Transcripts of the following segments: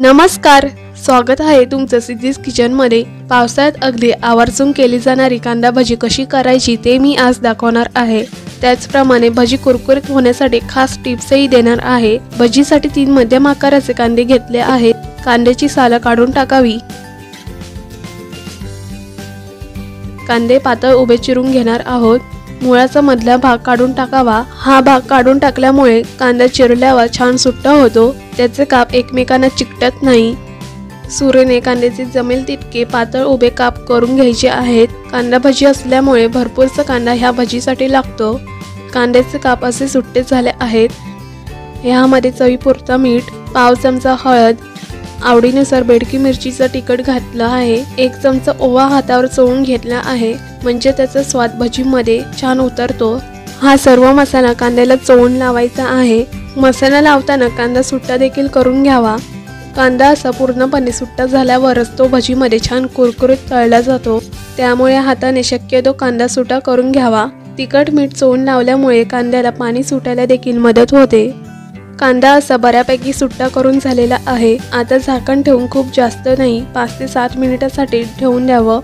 नमस्कार, स्वागत आहे तुमचं सिद्धीज किचनमध्ये। पावसाळ्यात अगदी आवर्जून केली जाणारी कांदा भजी कशी करायची ते मी आज दाखवणार आहे। त्याचप्रमाणे भजी कुरकुरीत होण्यासाठी खास टिप्सही देणार आहे। भजीसाठी 3 मध्यम आकाराचे कांदे घेतले आहेत। कांद्याची सालं काढून टाकावी। कांदे पातळ उभे चिरून घेणार आहोत। मुळाचा मधला भाग काढून टाकावा। हा भाग काढून टाकल्यामुळे कांदा चिरल्यावर छान सुट्टा होतो, त्याचे काप एकमेकांना चिकटत नाही। सुरेने कांद्याचे जमेल तितके पातळ उभे काप करून घ्यायचे आहेत। कांदा भजी असल्यामुळे भरपूरसा कांदा ह्या भजीसाठी लागतो। कांद्याचे काप असे सुट्टे झाले आहेत। यामध्ये चवीपुरता मीठ, पाव चमचा हळद, आवडीनुसार बेडकी मिरचीचा तिखट घातला आहे। 1 चमचा ओवा हातावर चोळून घेतला आहे, म्हणजे त्याचा स्वाद भजीमध्ये छान उतरतो। हा सर्व मसाला कांद्याला चोळून लावायचा आहे। मसाला लावताना कांदा सुट्टा देखील करून घ्यावा। कांदा असा पूर्णपणे सुट्टा झाल्यावरच तो भजीमध्ये छान कुरकुरीत तळला जातो, त्यामुळे हाताने शक्यतो कांदा सुट्टा करून घ्यावा। तिखट मीठ चोळून लावल्यामुळे कांद्याला पाणी सुटायला देखील मदत होते। कांदा असा बऱ्यापैकी सुट्टा करून झालेला आहे। आता झाकण ठेवून खूप जास्त नाही, 5 ते 7 मिनिटांसाठी ठेवून द्यावं।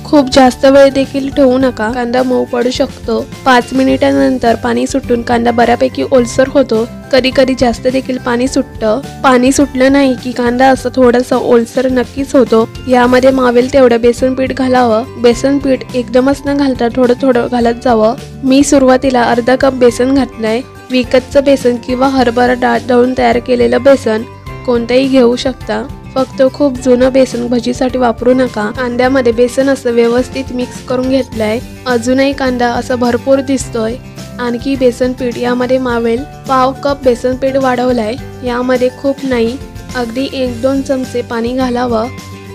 खूप जास्त वेळ देखील ठेवू नका, कांदा मऊ पडू शकतो। 5 मिनिटांनंतर पाणी सुटून कांदा बऱ्यापैकी ओलसर होतो। कधी कधी जास्त देखील पाणी सुटतं। पाणी सुटलं नाही की कांदा असं थोडासा ओलसर नक्कीच होतो। यामध्ये मावेल तेवढं बेसन पीठ घालावं। बेसन पीठ एकदमच न घालता थोडं थोडं घालत जावं। मी सुरुवातीला अर्धा कप बेसन घातलंय। विकतचं बेसन किंवा हरभरा डाळ दळून तयार केलेलं बेसन कोणतेही घेऊ शकता। फक्त खूप जुनं बेसन भजीसाठी वापरू नका। कांद्यामध्ये बेसन असं व्यवस्थित मिक्स करून घेतलंय। अजूनही कांदा असा भरपूर दिसतोय। आणखी बेसन पीठ यामध्ये मावेल। पाव कप बेसन पीठ वाढवलंय। यामध्ये खूप नाही, अगदी 1-2 चमचे पाणी घालावं।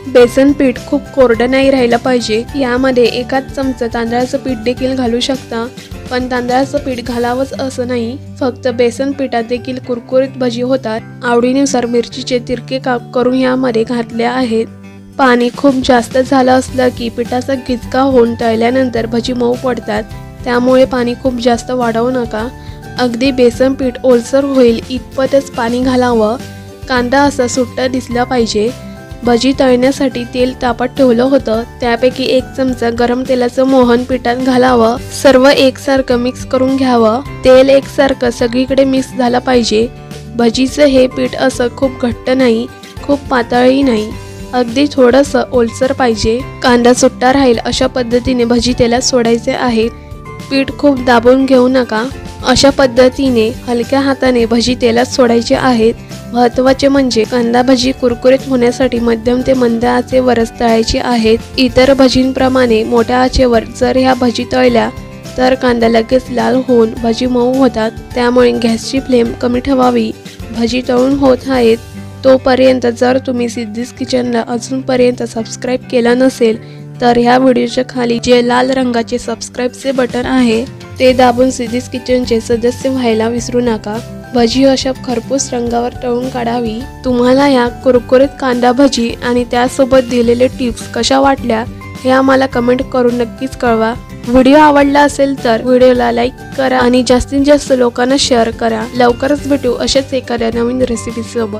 बेसन पीठ खूप कोरडं नाही राहिलं पाहिजे। यामध्ये 1 चमचा तांदळाचं पीठ देखील घालू शकता, पण तांदळाचं पीठ घालावंच असं नाही। फक्त बेसन पिठात देखील कुरकुरीत भजी होतात। आवडीनुसार मिरचीचे तिरके काप करून यामध्ये घातले आहेत। पाणी खूप जास्त झालं असलं की पिठाचा गिचका होऊन तळल्यानंतर भजी मऊ पडतात, त्यामुळे पाणी खूप जास्त वाढवू नका। अगदी बेसन पीठ ओलसर होईल इतपतच पाणी घालावं। कांदा असा सुट्टा दिसला पाहिजे। भजी तळण्यासाठी तेल तापत ठेवलं होतं, त्यापैकी 1 चमचा गरम तेलाचं मोहन पिठात घालावं। सर्व एकसारखं मिक्स करून घ्यावं। तेल एकसारखं सगळीकडे मिक्स झालं पाहिजे। भजीचं हे पीठ असं खूप घट्ट नाही, खूप पातळही नाही, अगदी थोडंसं ओलसर पाहिजे। कांदा सुट्टा राहील अशा पद्धतीने भजी तेलात सोडायचे आहेत। पीठ खूप दाबून घेऊ नका। अशा पद्धतीने हलक्या हाताने भजी तेलात सोडायचे आहेत। महत्त्वाचे म्हणजे कांदा भजी कुरकुरीत होण्यासाठी मध्यम ते मंद आचेवरच तळायची आहेत। इतर भजींप्रमाणे मोठ्या आचेवर जर ह्या भजी तळल्या तर कांदा लगेच लाल होऊन भजी मऊ होतात, त्यामुळे गॅसची फ्लेम कमी ठेवावी। भजी तळून होत आहेत तोपर्यंत जर तुम्ही सिद्धीज किचनला अजूनपर्यंत सबस्क्राईब केलं नसेल तर ह्या व्हिडिओच्या खाली जे लाल रंगाचे सबस्क्राईबचे बटन आहे ते दाबून सिद्धीज किचनचे सदस्य व्हायला विसरू नका। भजी अशा खरपूस रंगावर तळून काढावी। तुम्हाला या कुरकुरीत कांदा भजी आणि त्यासोबत दिलेले टिप्स कशा वाटल्या हे आम्हाला कमेंट करून नक्कीच कळवा। व्हिडिओ आवडला असेल तर व्हिडिओला लाईक करा आणि जास्तीत जास्त लोकांना शेअर करा। लवकरच भेटू अशाच एखाद्या नवीन रेसिपी सोबत।